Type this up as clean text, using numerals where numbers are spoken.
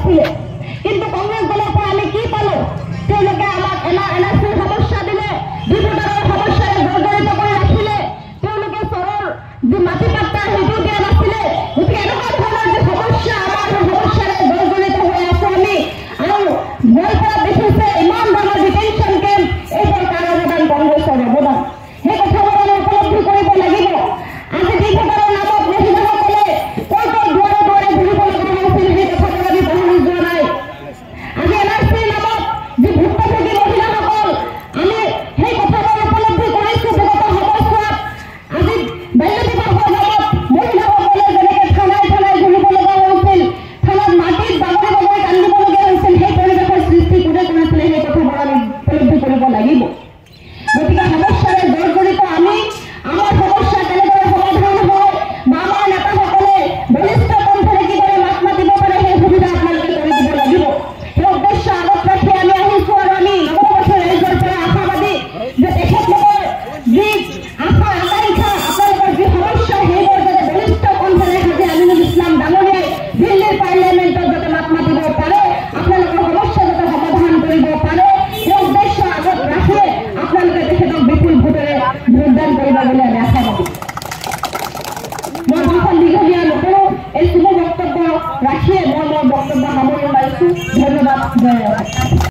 আছিলে কিন্তু কংগ্ৰেছ দলৰ পৰা আমি কি পালো তেওঁলোকে আমাক এনআৰচিৰ সমস্যা দিলে ডিব্ৰুগড়ৰ সমস্যাৰে জৰ্জৰিত কৰি ৰাখিলে তেওঁলোকে চৰৰ যি মাটি পাট্টা সেইটো দিয়া নাছিলে গতিকে এনেকুৱা ধৰণৰ যি সমস্যা আমাৰ সমস্যাৰে জৰ্জৰিত হৈ আছো আমি আৰু গোৱালপাৰাত দেখিছে ইমান ডাঙৰ ডিটেনশ্যন কেম্প এইবোৰ কাৰ অৱদান কংগ্ৰেছৰ অৱদান সেই কথাবোৰ আমি উপলব্ধি কৰিব লাগিব আজি ডিব্ৰুগড়ৰ নামত মহিলাসকলে কোৰ্টৰ দুৱাৰে দুৱাৰে ঘূৰিব লগা হৈছিল সেই কথাটো আমি পাহৰি যোৱা নাই আজি এনআৰচিৰ নামত যি ভুক্তভোগী মহিলাসকল আমি সেই কথাবোৰ উপলব্ধি কৰিছো বিগত সময়ছোৱাত আজি বাল্য বিবাহৰ নামত মহিলাসকলে যেনেকে থানাই থানাই ঘূৰিব লগা হৈছিল থানাত মাটিত বাগৰি বাগৰি কান্দিবলগীয়া হৈছিল সেই পৰিৱেশৰ সৃষ্টি কোনে কৰিছিলে সেই কথাবোৰ আমি উপলব্ধি কৰিব লাগিব গতিকে সমস্যাৰে জৰ্জৰিত আমি আমাৰ সমস্যা কেনেদৰে সমাধান হয় বা আমাৰ নেতাসকলে বলিষ্ঠ কণ্ঠৰে কিদৰে মাত মাতিব পাৰে সেই সুবিধা আপোনালোকে কৰি দিব লাগিব সেই উদ্দেশ্য আগত ৰাখি আমি আহিছো আৰু আমি নৱবৰ্ষৰ ৰাইজৰ পৰা আশাবাদী যে তেখেতলোকৰ যি আশা আকাংক্ষা আপোনালোকৰ যি সমস্যা সেইবোৰ যাতে বলিষ্ঠ কণ্ঠৰে আজি আমিনুল ইছলাম ডাঙৰীয়াই দিল্লীৰ পাৰ্লিয়ামেণ্টত যাতে মাত মাতিব পাৰে আপোনালোকৰ সমস্যা যাতে সমাধান কৰিব পাৰে সেই উদ্দেশ্য আগত ৰাখি আপোনালোকে তেখেতক বিপুল ভোটেৰে ভোটদান কৰিব বুলি আমি আশাবাদী মই ভাষণ দীঘলীয়া নকৰো এই শুভ বক্তব্য ৰাখিয়ে মই মোৰ বক্তব্য সামৰি মাৰিছো ধন্যবাদ জয়